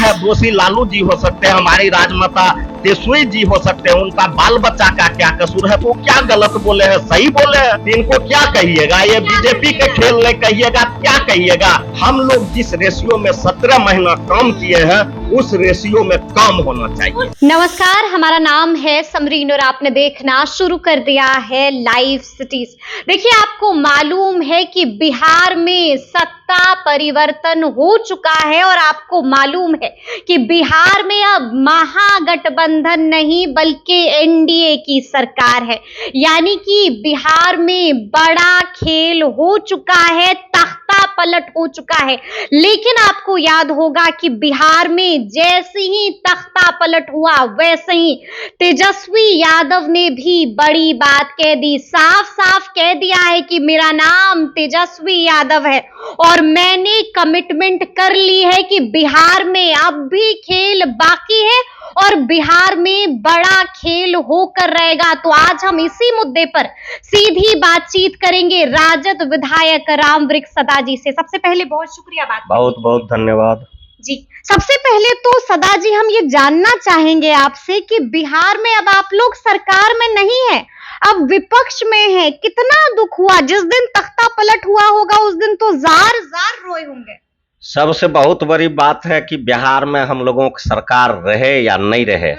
है दोषी लालू जी हो सकते हैं, हमारी राजमाता तेजस्वी जी हो सकते हैं, उनका बाल बच्चा का क्या कसूर है? तो क्या गलत बोले हैं, सही बोले हैं? इनको क्या कहिएगा? ये बीजेपी के खेल नहीं कहिएगा, क्या कहिएगा? हम लोग जिस रेशियो में 17 महीना काम किए हैं उस रेशियो में काम होना चाहिए। नमस्कार, हमारा नाम है समरीन और आपने देखना शुरू कर दिया है लाइव सिटीज। देखिए, आपको मालूम है कि बिहार में सत्ता परिवर्तन हो चुका है और आपको मालूम है कि बिहार में अब महागठबंधन नहीं बल्कि एनडीए की सरकार है। यानी कि बिहार में बड़ा खेल हो चुका है, तख्ता पलट हो चुका है। लेकिन आपको याद होगा कि बिहार में जैसे ही तख्ता पलट हुआ वैसे ही तेजस्वी यादव ने भी बड़ी बात कह दी, साफ साफ कह दिया है कि मेरा नाम तेजस्वी यादव है और मैंने कमिटमेंट कर ली है कि बिहार में अब भी खेल बाकी है और बिहार में बड़ा खेल होकर रहेगा। तो आज हम इसी मुद्दे पर सीधी बातचीत करेंगे राजद विधायक रामवृक्ष सदा जी से। सबसे पहले बहुत शुक्रिया बात। बहुत बहुत धन्यवाद जी। सबसे पहले तो सदा जी हम ये जानना चाहेंगे आपसे कि बिहार में अब आप लोग सरकार में नहीं है, अब विपक्ष में है। कितना दुख हुआ जिस दिन तख्ता पलट हुआ होगा, उस दिन तो जार जार रोए होंगे। सबसे बहुत बड़ी बात है कि बिहार में हम लोगों की सरकार रहे या नहीं रहे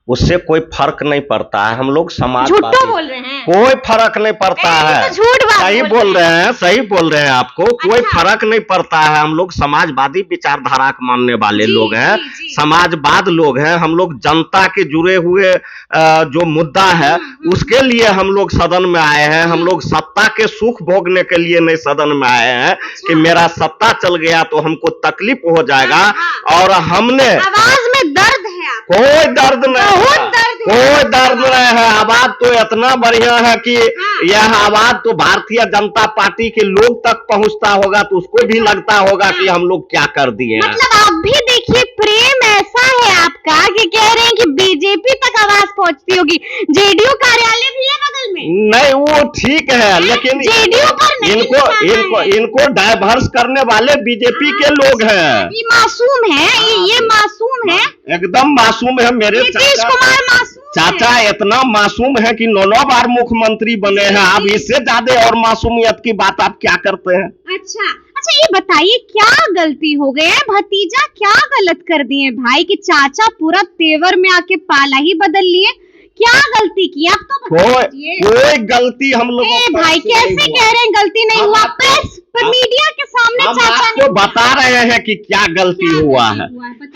उससे कोई फर्क नहीं पड़ता है। हम लोग समाजवादी, बोल रहे हैं, कोई फर्क नहीं पड़ता है। तो झूठ बात सही बोल रहे हैं, सही बोल रहे हैं आपको। कोई फर्क नहीं पड़ता है। हम लोग समाजवादी विचारधारा को मानने वाले लोग हैं, समाजवाद लोग हैं। हम लोग जनता के जुड़े हुए जो मुद्दा है उसके लिए हम लोग सदन में आए हैं। हम लोग सत्ता के सुख भोगने के लिए नहीं सदन में आए हैं कि मेरा सत्ता चल गया तो हमको तकलीफ हो जाएगा। और हमने आवाज में दर्द है, कोई दर्द नहीं, कोई दर्द नहीं है। आवाज तो इतना बढ़िया है कि यह आवाज तो भारतीय जनता पार्टी के लोग तक पहुंचता होगा तो उसको भी लगता होगा कि हम लोग क्या कर दिए। मतलब आप भी देखिए, प्रेम ऐसा है आपका कि कह रहे हैं कि बीजेपी तक आवाज पहुंचती होगी। जेडीयू कार्यालय भी है बगल में। नहीं, वो ठीक है, लेकिन जेडीयू पर इनको डाइवर्स करने वाले बीजेपी के लोग हैं। ये मासूम है, ये मासूम है, एकदम मासूम है। मेरे नीतीश कुमार मासूम चाचा इतना मासूम है कि 9 बार मुख्यमंत्री बने हैं। अब इससे ज्यादा और मासूमियत की बात आप क्या करते हैं? अच्छा, ये बताइए क्या गलती हो गई है? भतीजा क्या गलत कर दिए भाई कि चाचा पूरा तेवर में आके पाला ही बदल लिए? क्या गलती की आप तो कोई गलती हम लोग भाई कैसे कह रहे हैं गलती नहीं हुआ? प्रेस पर मीडिया के सामने चाचा आपको बता रहे हैं कि क्या गलती हुआ है।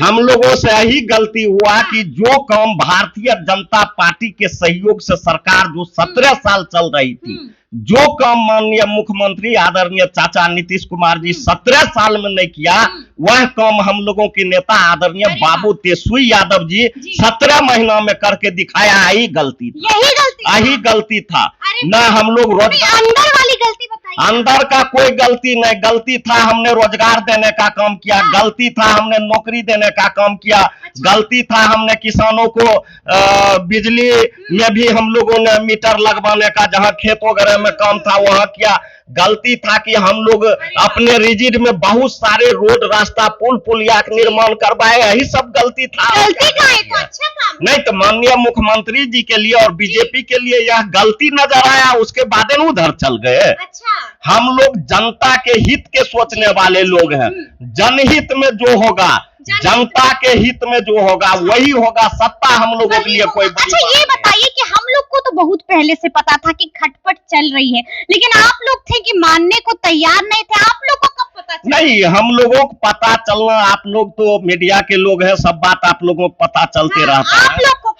हम लोगों से यही गलती हुआ कि जो काम भारतीय जनता पार्टी के सहयोग से सरकार जो 17 साल चल रही थी, जो काम माननीय मुख्यमंत्री आदरणीय चाचा नीतीश कुमार जी 17 साल में नहीं किया, वह काम हम लोगों के नेता आदरणीय बाबू तेजस्वी यादव जी 17 महीना में करके दिखाया। यही गलती था, यही गलती था। न हम लोग रोजगार, अंदर वाली गलती बताइए। अंदर का कोई गलती नहीं, गलती था हमने रोजगार देने का काम किया, गलती था हमने नौकरी देने का काम किया, गलती था हमने किसानों को बिजली में भी हम लोगों ने मीटर लगवाने का, जहां खेत वगैरह में काम था वहां किया। गलती था कि हम लोग अपने रिजिड में बहुत सारे रोड, रास्ता, पुल पुलिया का निर्माण करवाए। यही सब गलती था। गलती का है तो अच्छा काम नहीं तो माननीय मुख्यमंत्री जी के लिए और बीजेपी के लिए यह गलती नजर आया, उसके बाद उधर चल गए। अच्छा। हम लोग जनता के हित के सोचने वाले लोग हैं। जनहित में जो होगा, जनता के हित में जो होगा वही होगा। सत्ता हम लोगों के लिए कोई बड़ी अच्छा, ये बताइए कि हम लोग को तो बहुत पहले से पता था कि खटपट चल रही है, लेकिन आप लोग थे कि मानने को तैयार नहीं थे। आप लोग को कब पता चला? नहीं, हम लोगों को पता चलना, आप लोग तो मीडिया के लोग हैं, सब बात आप लोगों को पता चलते रहता है।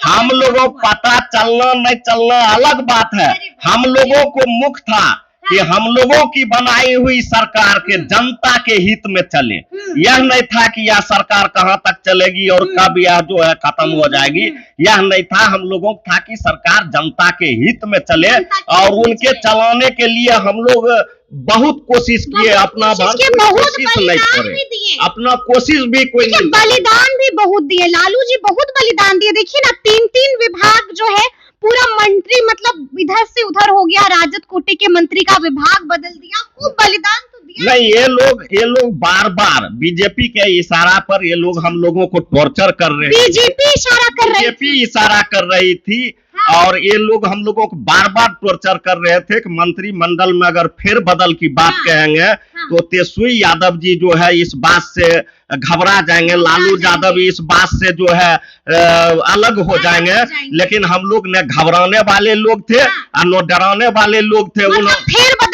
हम लोगों को पता चलना नहीं चलना अलग बात है। हम लोगों को मुख्य था कि हम लोगों की बनाई हुई सरकार के जनता के हित में चले। यह नहीं था कि यह सरकार कहां तक चलेगी और कब यह जो है खत्म हो जाएगी। यह नहीं था। हम लोगों को था कि सरकार जनता के हित में चले और उनके चलाने के लिए हम लोग बहुत कोशिश किए। अपना कोशिश नहीं करे, अपना कोशिश भी कोई नहीं, बलिदान भी बहुत दिए। लालू जी बहुत बलिदान दिए। देखिए ना, 3 विभाग जो है पूरा मंत्री मतलब इधर से उधर हो गया। राजद कोटे के मंत्री का विभाग बदल दिया। खूब बलिदान तो दिया। क्या? नहीं, ये लोग बार बार बीजेपी के इशारा पर ये लोग हम लोगों को टॉर्चर कर रहे हैं। बीजेपी इशारा कर रही बीजेपी इशारा कर रही थी और ये लोग हम लोगों को बार बार टॉर्चर कर रहे थे कि मंत्रिमंडल में अगर फिर बदल की बात कहेंगे तो तेजस्वी यादव जी जो है इस बात से घबरा जाएंगे, लालू यादव इस बात से जो है अलग हो जाएंगे। लेकिन हम लोग ने घबराने वाले लोग थे और न डराने वाले लोग थे।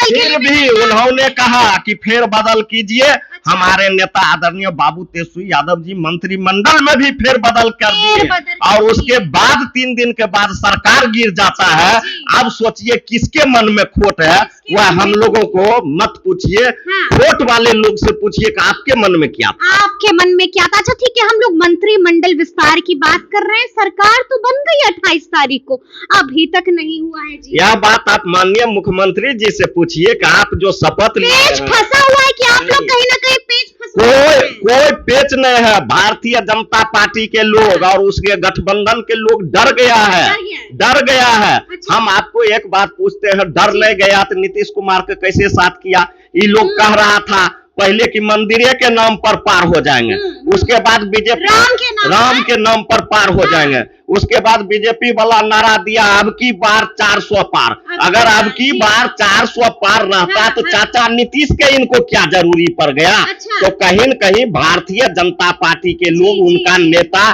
फिर भी उन्होंने कहा कि फेर बदल कीजिए। हमारे नेता आदरणीय बाबू तेजस्वी यादव जी मंत्रिमंडल में भी फेर बदल कर दिए और उसके बाद 3 दिन के बाद सरकार गिर जाता है। अब सोचिए किसके मन में खोट है, वह हम लोगों को मत पूछिए, खोट वाले लोग से पूछिए कि आपके मन में क्या था। आपके मन में क्या था? अच्छा ठीक है, हम लोग मंत्रिमंडल विस्तार की बात कर रहे हैं। सरकार तो बन गई 28 तारीख को, अभी तक नहीं हुआ है जी। यह बात आप माननीय मुख्यमंत्री जी से पूछिए कि आप जो शपथ पेच फंसा हुआ है कि आप लोग कहीं ना कहीं पेच फंसा कोई पेच नहीं है। भारतीय जनता पार्टी के लोग और उसके गठबंधन के लोग डर गया है। अच्छा। हम आपको एक बात पूछते हैं, डर नहीं गया तो नीतीश कुमार के कैसे साथ किया? ये लोग कह रहा था पहले कि मंदिरे के नाम पर पार हो जाएंगे, उसके बाद बीजेपी राम के नाम पर पार हो जाएंगे। उसके बाद बीजेपी वाला नारा दिया अब की बार 400 पार। अगर अब की बार 400 पार रहता तो चाचा नीतीश के इनको क्या जरूरी पड़ गया? तो कहीं न कहीं भारतीय जनता पार्टी के लोग, उनका नेता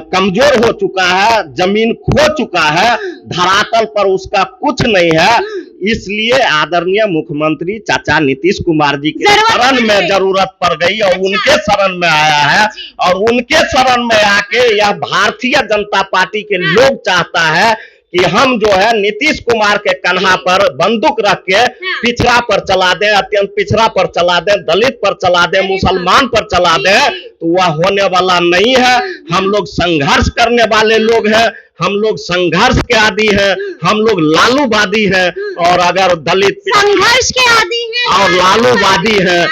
कमजोर हो चुका है, जमीन खो चुका है, धरातल पर उसका कुछ नहीं है। इसलिए आदरणीय मुख्यमंत्री चाचा नीतीश कुमार जी के शरण में जरूरत पड़ गई और उनके शरण में आया है। और उनके शरण में आके यह भारतीय जनता पार्टी के लोग चाहता है कि हम जो है नीतीश कुमार के कन्हा पर बंदूक रख के पिछड़ा पर चला दें, अत्यंत पिछड़ा पर चला दें, दलित पर चला दें, मुसलमान पर चला दें, तो वह होने वाला नहीं है। हम लोग संघर्ष करने वाले लोग हैं, हम लोग संघर्ष के आदी हैं, हम लोग लालूवादी हैं। और अगर दलित संघर्ष के आदी हैं और लालूवादी हैं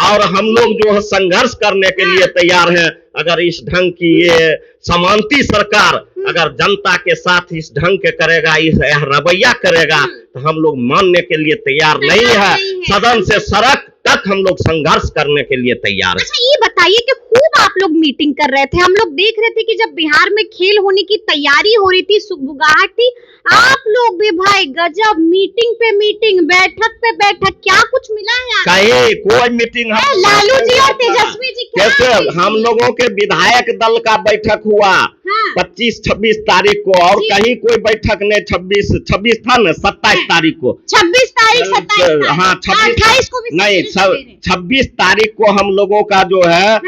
और हम लोग जो है संघर्ष करने के लिए तैयार हैं। अगर इस ढंग की ये समांती सरकार अगर जनता के साथ इस ढंग के करेगा, इस रवैया करेगा, तो हम लोग मानने के लिए तैयार नहीं है। सदन से सड़क तक हम लोग संघर्ष करने के लिए तैयार है। अच्छा ये बताइए कि खूब आप लोग मीटिंग कर रहे थे, हम लोग देख रहे थे कि जब बिहार में खेल होने की तैयारी हो रही थी, सुगबुगाहट थी, आप लोग भी भाई गजब मीटिंग पे मीटिंग, बैठक पे बैठक, क्या कुछ मिला है? कहीं कोई मीटिंग लालू जी और तेजस्वी जी कैसे? हम लोगों के विधायक दल का बैठक हुआ 25-26 तारीख को और कहीं कोई बैठक नहीं। 26 था ना, 27 तारीख को, 26 तारीख 27 हाँ 28 को भी नहीं 26 तारीख को हम लोगों का जो है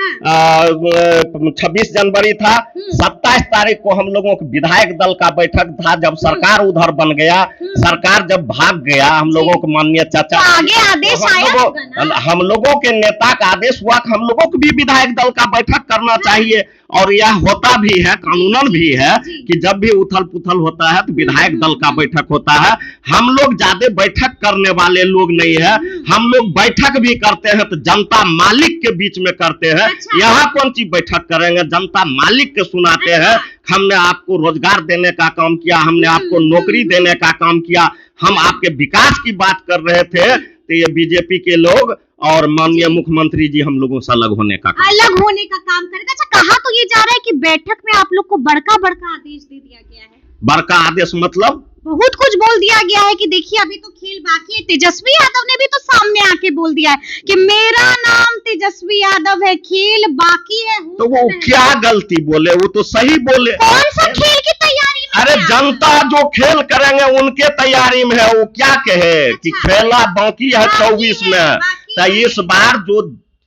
26 जनवरी था। 27 तारीख को हम लोगों के विधायक दल का बैठक था। जब सरकार उधर बन गया, सरकार जब भाग गया, हम लोगों को माननीय चाचा आगे आदेश आया, हम लोगों के नेता का आदेश हुआ कि हम लोगों को भी विधायक दल का बैठक करना चाहिए। और यह होता भी है, कानूनन भी है कि जब भी उथल पुथल होता है तो विधायक दल का बैठक होता है। हम लोग ज्यादा बैठक करने वाले लोग नहीं है। हम लोग बैठक भी करते हैं तो जनता मालिक के बीच में करते हैं। यहाँ कौन सी बैठक करेंगे? जनता मालिक के सुनाते हैं। हमने आपको रोजगार देने का काम किया, हमने आपको नौकरी देने का काम किया, हम आपके विकास की बात कर रहे थे। तो ये बीजेपी के लोग और माननीय मुख्यमंत्री जी हम लोगों से अलग होने का काम करेगा। अच्छा कहा तो ये जा रहा है कि बैठक में आप लोग को बड़का आदेश दे दिया गया है। बड़का आदेश मतलब बहुत कुछ बोल दिया गया है कि देखिए अभी तो खेल बाकी है। तेजस्वी यादव ने भी तो सामने आके बोल दिया है कि मेरा नाम तेजस्वी यादव है, खेल बाकी है। तो वो क्या गलती बोले? वो तो सही बोले। कौन सा खेल की तैयारी में? अरे जनता जो खेल करेंगे उनके तैयारी में है। वो क्या कहे कि खेला बाकी है 24 में। तो इस बार जो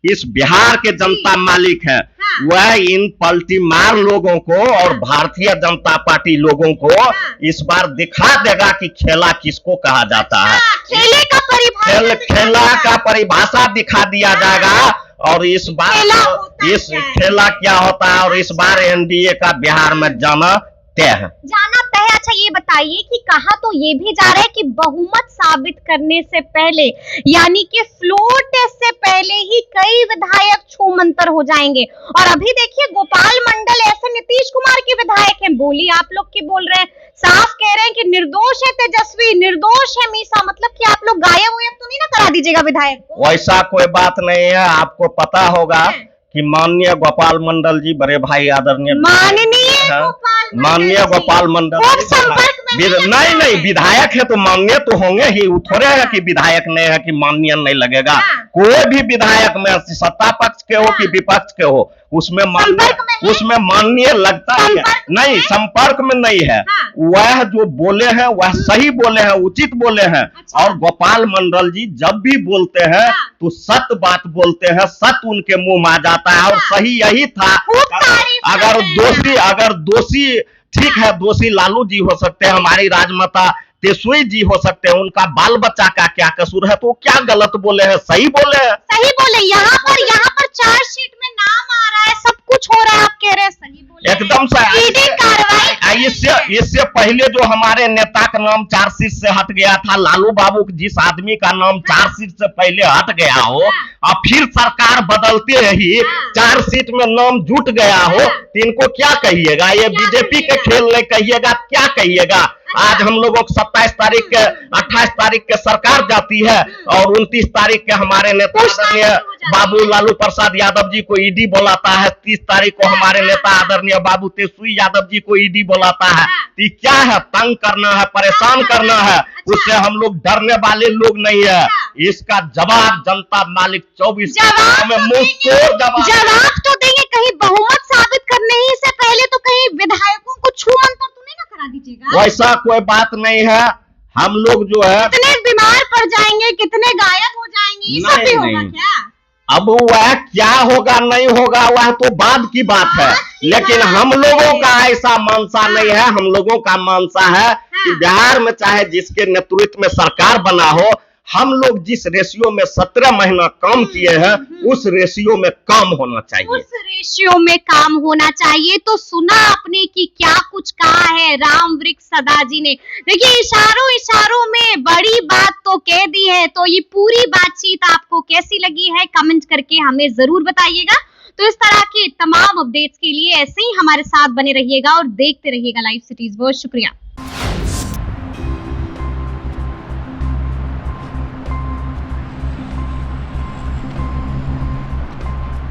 इस बिहार के जनता मालिक है वह इन पलटीमार लोगों को और भारतीय जनता पार्टी लोगों को इस बार दिखा देगा कि खेला किसको कहा जाता है। खेला का परिभाषा दिखा दिया जाएगा। और इस बार इस खेला क्या होता है और इस बार एनडीए का बिहार में जाना तय है। अच्छा ये बताइए कि कहा तो ये भी जा रहा है कि बहुमत साबित करने से पहले, यानी कि फ्लोर टेस्ट से पहले ही कई विधायक छूमंतर हो जाएंगे। और अभी देखिए गोपाल मंडल ऐसे नीतीश कुमार के विधायक हैं, बोली आप लोग की बोल रहे हैं, साफ कह रहे हैं कि निर्दोष है तेजस्वी, निर्दोष है मीसा। मतलब कि आप लोग गायब तो नहीं ना करा करा दीजिएगा विधायक को। वैसा कोई बात नहीं है। आपको पता होगा कि माननीय गोपाल मंडल जी, बड़े भाई आदरणीय माननीय गोपाल मंडल नहीं विधायक है तो माननीय तो होंगे ही। वो थोड़े है कि विधायक नहीं है कि माननीय नहीं लगेगा। कोई भी विधायक में सत्ता पक्ष के हो कि विपक्ष के हो, उसमें माननीय लगता है। नहीं, संपर्क में नहीं है। वह जो बोले हैं वह सही बोले हैं, उचित बोले हैं। और गोपाल मंडल जी जब भी बोलते हैं तो सत्य बात बोलते हैं, सत्य उनके मुंह में आ जाता है। और सही यही था। अगर दोषी ठीक है, दोषी लालू जी हो सकते हैं, हमारी राजमाता तेजस्वी जी हो सकते हैं, उनका बाल बच्चा का क्या कसूर है? तो क्या गलत बोले हैं? सही बोले हैं, सही बोले। यहाँ पर चार्जशीट में नाम आ रहा है, सब कुछ हो रहा है, आप कह रहे हैं सही बोले। एकदम सही कार्रवाई। इससे पहले जो हमारे नेता का नाम चार्जशीट से हट गया था, लालू बाबू जिस आदमी का नाम चार्जशीट से पहले हट गया हो और फिर सरकार बदलते ही चार्जशीट में नाम जुट गया हो, तो इनको क्या कहिएगा? ये बीजेपी के खेल नहीं कहिएगा, क्या कहिएगा? आज हम लोगों को 27 तारीख के 28 तारीख के सरकार जाती है और 29 तारीख के हमारे नेता आदरणीय बाबू लालू प्रसाद यादव जी को ईडी बुलाता है। 30 तारीख को हमारे नेता आदरणीय बाबू तेजस्वी यादव जी को ईडी बुलाता है। तो क्या है? तंग करना है, परेशान करना है। उससे हम लोग डरने वाले लोग नहीं है। इसका जवाब जनता मालिक 24 घंटे में मुंह तोड़ जवाब तो देंगे। कहीं बहुमत साबित करने ही से पहले तो कहीं विधायकों को छू मंतर तो नहीं ना करा दीजिएगा? वैसा कोई बात नहीं है। हम लोग जो है कितने बीमार पड़ जाएंगे, कितने गायब हो जाएंगे, ये सब भी होगा क्या? अब वह क्या होगा नहीं होगा वह तो बाद की बात है। लेकिन हम लोगों का ऐसा मानसा नहीं है। हम लोगों का मानसा है कि बिहार में चाहे जिसके नेतृत्व में सरकार बना हो, हम लोग जिस रेशियो में 17 महीना काम किए हैं उस रेशियो में काम होना चाहिए। उस रेशियो में काम होना चाहिए। तो सुना आपने कि क्या कुछ कहा है राम वृक्ष सदा जी ने। देखिए, इशारों में बड़ी बात तो कह दी है। तो ये पूरी बातचीत आपको कैसी लगी है, कमेंट करके हमें जरूर बताइएगा। तो इस तरह के तमाम अपडेट्स के लिए ऐसे ही हमारे साथ बने रहिएगा और देखते रहिएगा लाइव सिटीज। बहुत शुक्रिया।